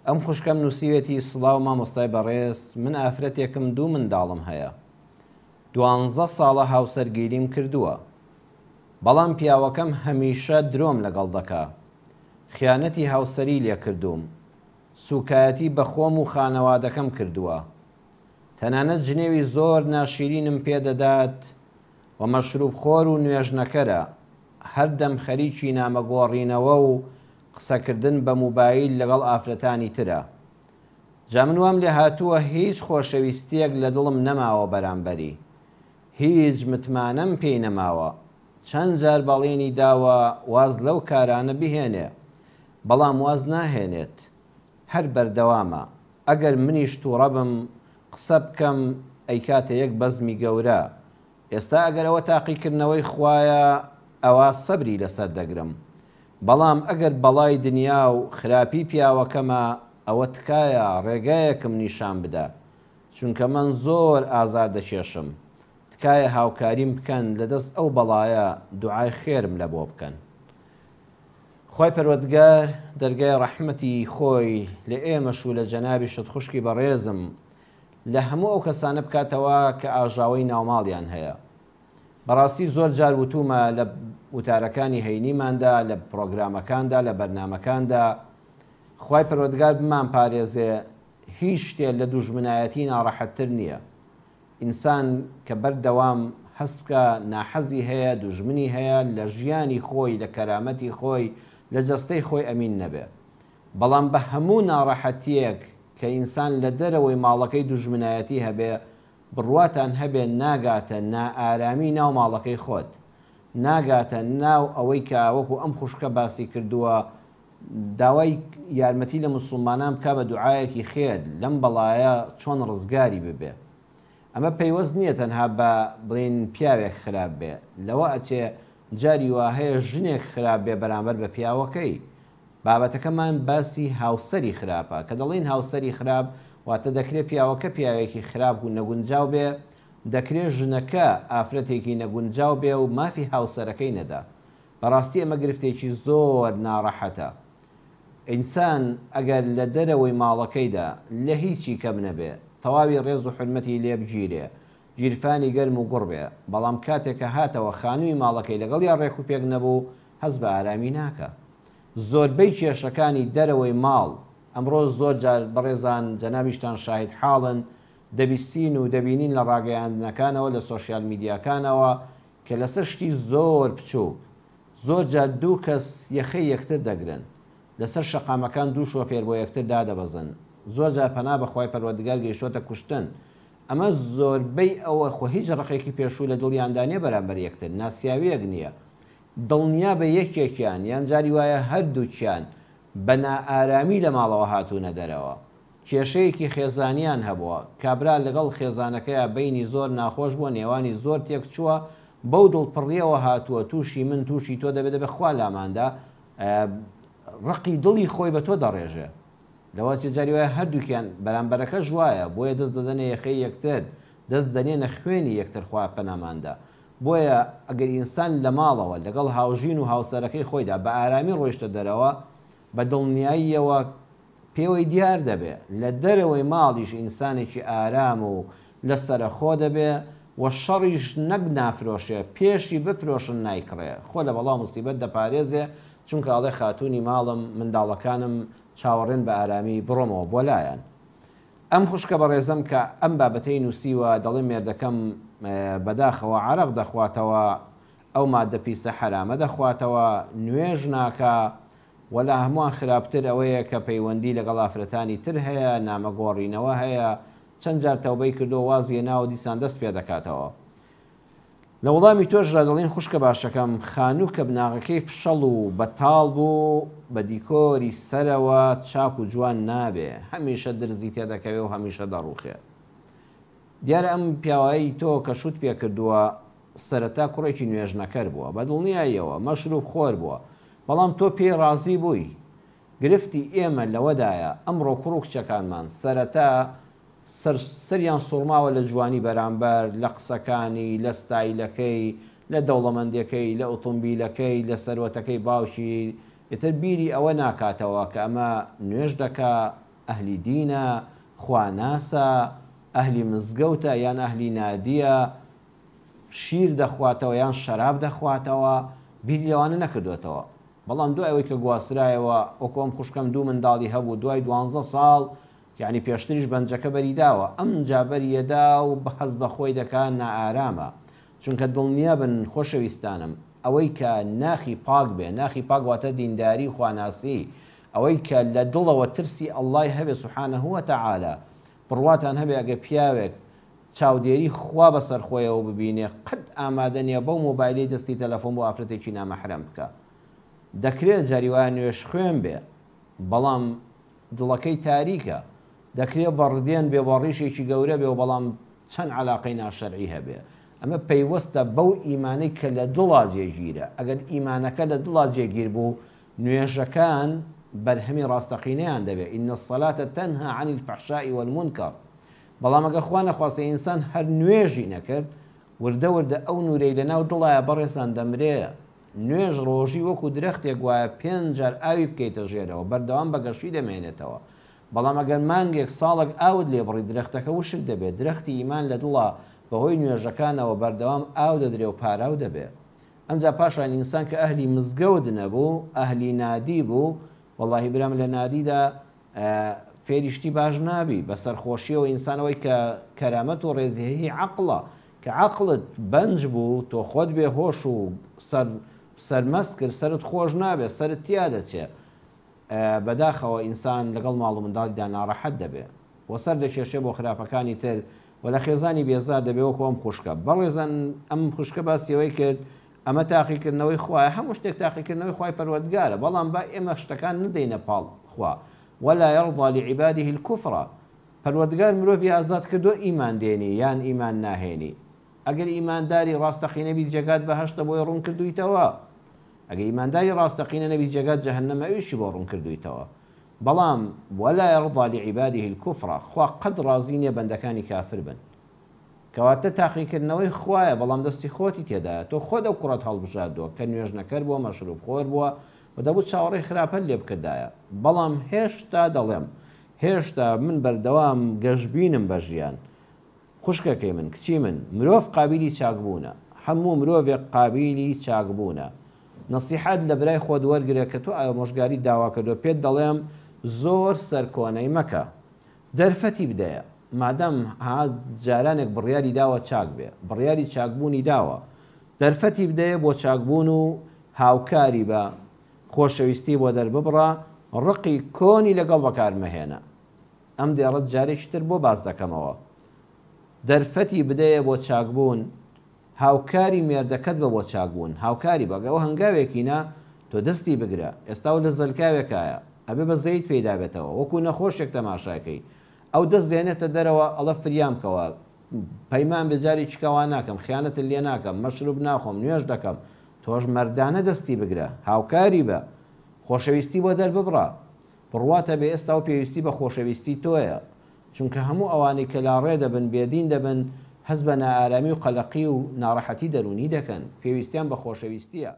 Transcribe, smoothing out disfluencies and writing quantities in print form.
ئەم خوشکەم نووسیوێتی سڵاو مامۆستای بەڕێز من ئافرەتێکم دوو منداڵم هەیە 12 ساڵە هاوسەرگیریم کردووە بەڵام پیاوەکەم هەمیشە درۆم لەگەڵ دەکا خیانەتی هاوسەری لێ کردووم سوکایەتی بە خۆم و خانەوادەکەم کردووە تەنانەت جنێوی زۆر ناشیرینم پێدەدات و مەشروب خۆر و نوێژنەکەرە هەردەم خەریکی نامەگۆڕینەوە و قسەکردن بە موبایل لەگەڵ ئافرەتانی ترە جا من وام لێ هاتووە هیچ خۆشەویستیەک لە دڵم نەماوە بەرامبەری هیچ متمانەم پێی نەماوە چەند جار بەڵێنی داوە واز لەو کارانە بهێنێ بەڵام واز ناهێنێت هەر بەردەوامە ئەگەر منیش تووڕە بم قسە بکەم ئەی کاتە یەک بەزمی گەورە ئێستا ئەگەر ئەوە تاقیکردنەوەی خوایە ئەوە سەبری لەسەر دەگرم بەڵام ئەگەر بەڵای دنیا و خراپی پیاوەکەمە ئەوە تکایە ڕێگایەکم نیشان بدە چونکە من زۆر ئازار دەکێشم تکایە هاوکاریم بکەن لەدەست ئەو بەڵایە دوعای خێرم لە بۆ بکەن خۆی پەروەردگار دەرگای ڕەحمەتی خۆی لە ئێمەش و لە جەنابی شت خوشکی بەڕێزم لە هەموو ئەو کەسانە بکاتەوە کە ئاژاوەی ناوماڵیان هەیە بەڕاستی زۆر جار وتومە لە وتارەکانی هەینیماندا لە پرۆگرامەکاندا لە بەرنامەکاندا خی پەروەردگار بمان پارێزێ هیچ شتێ لە دوژمنایەتی ناڕەحەتتر نییە ئینسان کە بەردەوام هەستکە ناحەزی هەیە دوژمنی هەیە لە ژیانی خۆی لە کەرامەتی خۆی لە جەستەی خۆی ئەمین نەبێ بەڵام بە هەموو ناڕەحەتیەک کە ئینسان لە دەرەوەی ماڵەکەی دوژمنایەتی هەبێ بڕواتان هەبێ ناگاتە نائارامی ناو ماڵەکەی خۆت ناگاتە ناو ئەوەی کە وەکو ئەم خوشکە باسی کردووە داوای یارمەتی لە موسڵمانان بکە بە دوعایەکی خێر لەم بەڵایە چۆن ڕزگاری ببێ ئەمە پەیوەست نییە تەنها بە بڵێن پیاوێک خراپ بێ لەوە ئەچێ جاری وا هەیە ژنێک خراپ بێ بەرامبەر بە پیاوەکەی بابەتەکەمان باسی هاوسەری خراپە کە دەڵێن هاوسەری خراپ واتە دەکرێت پیاوەکە پیاوێکی خراپ و نەگونجاو بێ دەکرێت ژنەکە ئافرەتێکی نەگونجاو بێ و مافی هاوسەرەکەی نەدا بەڕاستی ئەمە گرفتێکی زۆر ناڕەحەتە ئینسان ئەگەر لە دەرەوەی ماڵەکەیدا لە هیچی کەم نەبێ تەواوی ڕێز و حرمەتی لێ بگیرێ گیرفانی گەرم و گوڕ بێ بەڵام کاتێکە هاتەوە خانووی ماڵەکەی لەگەڵ یا ڕێک و پێک نەبوو هەست بە ئارامی ناکە زۆربەی کێشەکانی دەرەوەی ماڵ ئەمڕۆ زۆر جار بەڕێزان جەنابیشتان شاهید حاڵن دەبیستین و دەبینین لە ڕاگەیاندنەکانەوە لە سۆشیال میدیاکانەوە کە لەسەر شتی زۆر بچوو زۆر جار دوو کەس یەخەی یەکتر دەگرن لەسەر شەقامەکان دوو شۆفێر بۆ یەکتر دادەبەزن زۆر جار پەنا بەخوای پەروەردگار گەیشتۆتە کوشتن ئەمە زۆربەی ئەوە خۆ هیچ ڕقێکی پێشوو لە دڵیاندانێ بەرامبەر یەکتر ناسیاویەک نییە دڵنیا بە یەکێکیان یان جاری وایە هەردووکیان بە نائارامی لە ماڵەوە هاتوونە دەرەوە کێشەیەکی خێزانیان هەبووە کابرا لەگەڵ خێزانەکەیە بینی زۆر ناخۆش بووە نێوانی زۆر تێک چووە بەو دڵپڕیەوە هاتووە تووشی من تووشی تۆ دەبێت بە خوا لاماندا ڕقی دڵی خۆی بە تۆ دەڕێژێ لەوەی جاری وایە هەردووکیان بەرامبەرەکە ژوایە بۆیە دەست دەدەنە یەخەی یەکتر دەست دەنێنە خوێنی یەکتر خوا پەناماندا بۆیە ئەگەر ئینسان لە ماڵەوە لەگەڵ هاوژین و هاوسەرەکەی خۆیدا بە ئارامی ڕۆیشتە دەرەوە بە دڵنیاییەوە پێوەی دیار دەبێ لە دەرەوەی ماڵیش ئینسانێکی ئارام و لە سەرخۆ دەبێ و شەڕیش نەک نافرۆشێ پێشی بفرۆشن نایکڕێ خۆ لە بەڵام موسیبەت دەپارێزێ چونکە ئەڵێ خاتوونی ماڵم منداڵەکانم چاوەڕێن بە ئارامی بڕۆمەوە بۆ لایەن ئەم خوشکە بەڕێزەم کە ئەم بابەتەی نووسیوە دەڵێ مێردەکەم بەداخەوە عەرەق دەخواتەوە ئەو مادە پیسە حرامە دەخواتەوە نوێژ ناکە وەلا هەمووان خراپتر ئەوەیە کە پەیوەندی لەگەڵ ئافرەتانی تر هەیە نامەگۆڕینەوە هەیە چەند جار تەوبەی کردو وازیە ناوە دیسان دەست پێ دەکاتەوە لە وەڵامی تۆشدا دەڵێن خوشکە باشەکەم خانوو کە بناغەکەی فشەڵ و بەتاڵ بوو بە دیکۆری سەرەوە چاک و جوان نابێ هەمیشە درزی تێدەکەوێ و هەمیشە دەڕوخێ دیارە ئەم پیاوایی تۆ کە شوت پێ کردووە سەرەتا کوڕێکی نوێژنەکەر بووە بە دڵنیاییەوە مەشروب خۆر بووە بەڵام تۆ پێی ڕازی بووی گرفتی ئێمە لەوەدایە ئەمڕۆ کوڕ و کچەکانمان سەرەتا سەریان سوڵماوە لە جوانی بەرامبەر لە قسەکانی لە ستایلەکەی لە دەوڵەمەندیەکەی لە ئۆتۆمبیلەکەی لە سەروەتەکەی باوکی ئێتر بیری ئەوە ناکاتەوە کە ئەمە نوێژ دەکا ئەهلی دینە، خواناسە، ئەهلی مزگەوتە یان ئەهلی نادیە، شیر دەخواتەوە یان شەراب دەخواتەوە، بیری لەوانە نەکردوێتەوە. بەڵام دوای ئەوەی کە گواسرایەوە وەکۆم خوشکەم 2 منداڵی هەبوو دوای 12 ساڵ یعنی پێشتریش بەنجەکە بەریداوە، ئەم جابەریەدا و بە حەز بە خۆی دەکات نائارامە. چونکە دڵنیا بن خۆشەویستانم ئەوەی کە ناخی پاک بێ، ناخی پاک واتە دینداری خواناسی، ئەوەی کە لە دڵەوە ترسی ئەڵڵای هەبێ سوبحانەهو وتەعالە، بڕواتان هەبێ ئەگە پیاوێک چاودێری خوا بەسەر خۆیەوە ببینێ قەت ئامادە نییە بەو مۆبایلی دەستی تەلەفۆن بۆ ئافرەتێکی نامەحرەم بکە. دەکرێت جاریوان نوێش خوێن بێ بەڵام دڵەکەی تاریکە، دەکرێت بەڕدێن بێ بە ڕیشێکی گەورە بێ و بەڵام چەند عەلاقەی ناشەرعی هەبێ. ئەمە پەیوەستە بەو ئیمانەی کە لە دڵا جێگیرە. ئەگەر ئیمانەکە لە دڵا جێگیر بوو نوێژەکان بەرهەمی ڕاستەقینەیان دەبێت. ئین الصەلاتە تەنها عن الفەحشاء والمونکەر. بەڵام ئەگە خوا نەخواستە ئینسان هەر نوێژی نەکرد وردە وردە ئەو نورەی لەناو دڵایە بەڕێزان دەمرێ. نوێژ ڕۆژی وەکو درەختێک وایە 5 جار ئاوی بکەیتە ژێرەوە بەردەوام بەگەشی دەمێنێتەوە. بەڵام ئەگەر مانگێک ساڵێک ئاوت لێ بڕی درەختەکە وشک دەبێت. درەختی ئیمان لە دڵە بەهۆی نوێژەکانەوە بەردەوام ئاو دەدرێ و پاراو دەبێت. ئەمجا پاشان ئینسان کە ئەهلی مزگەوت نەبوو، ئەهلی نادی بوو، وەڵاهی برام لە نادیدا فێریشتی باش نابی بە سەرخۆشیەوە ئینسانەوەی کە کەرامەت و ڕێزیهەیی عەقڵە کە عەقڵت بەنج بوو تۆ خۆت بێ هۆش و سەرمەست کرد سەرت خۆش نابێت سەرت تیا دەچێت بەداخەوە ئینسان لەگەڵ ماڵ و منداڵیدا ناڕەحەت دەبێت و سەر دەکێشێ بۆ خراپەکانی تر و لە خێزانی بێزار دەبێت وەکو ئەم خوشکە. بەڕێزان ئەم خوشکە باسیەوەی کرد ئەمە تاقیکردنەوەی خوایە، هەموو شتێک تاقیکردنەوەی خوای پەروەردگارە، بەڵام با ئێمە شتەکان ندەینە پاڵ خوا. ولا يرضى لعباده الكفر. پەروەردگار مرۆڤی ئازاد کردو ئیمان دێنی یان ئیمان ناهێنی. ئەگەر ئیمانداری ڕاستەقینە بیت جێگات بەهەشتە بۆی ڕوون کردویتەوە، ئەگەر ئیمانداری ڕاستەقینە نەبیت جێگات جەهەنەمە ئەویشی بۆ ڕوون کردویتەوە. بەڵام ولا يرضى لعباده الكفر. خوا قەت ڕازی نییە بەندەکانی کافر بن. کەواتە تاقیکردنەوەی خوایە بەڵام دەستی خۆتی تێدایە. تۆ خۆت ئەو کوڕەت هەڵبژاردووە کە نوێژ نەکرد بووە مەشروب خۆر بووە و دەبوو چاوەڕێی خراپە لێ بکردایە. بەڵام هێشتا دەڵێم هێشتا من بەردەوام گەشببینم بە ژیان. خوشکەکەی من کچی من مرۆڤ قابلی چاکبوونە، هەموو مرۆڤێک قابلی چاکبوونە. نەسیحەت لە برای خۆت وەرگرە کە تۆ ئامۆژگاری داوا کردو پێت دەڵێم زۆر سەرکۆنەی مەکە، دەرفەتی بدەیە. مادەم جارانێک بڕیاری داوە چاک بێ، بڕیاری چاکبوونی داوە، دەرفەتی بدەیە بۆ چاکبوون و هاوکاری بە خۆشەویستی بۆ دەرببڕە، ڕقی کۆنی لەگەڵ بەکارمەهێنە. ئەم دێڕەت جارێکی تر بۆ باز دەکەمەوە. دەرفەتی بدەیە بۆ چاکبوون، هاوکاری مێردەکەت بە بۆ چاکبوون، هاوکاری بەگە ئەو هەنگاوێکینە تۆ دەستی بگرە. ئێستا و لە زەلکاوێکایە ئەبێ بە زەید پێدا بێتەوە وەکو نەخۆشێک تەماشاکەی، ئەو دەست دێنێتە دەرەوە ئەڵە فریام کەوە پەیمان بێجاری چکاوا ناکەم، خیانەت لێ ناکەم، مەشروب ناخۆم، نوێژ دەکەم. تۆش مەردانە دەستی بگرە، هاوکاری بە، خۆشەویستی بۆ دەرببڕە. بڕواتە بێ ئێستا و پێویستی بە خۆشەویستی تۆیە، چونکە هەموو ئەوانەی کە لاڕێ دەبن بێدین دەبن هەست بە نائارامی و قەلەقی و ناڕەحەتی دەرونی دەکەن، پێویستیان بە خۆشەویستیە.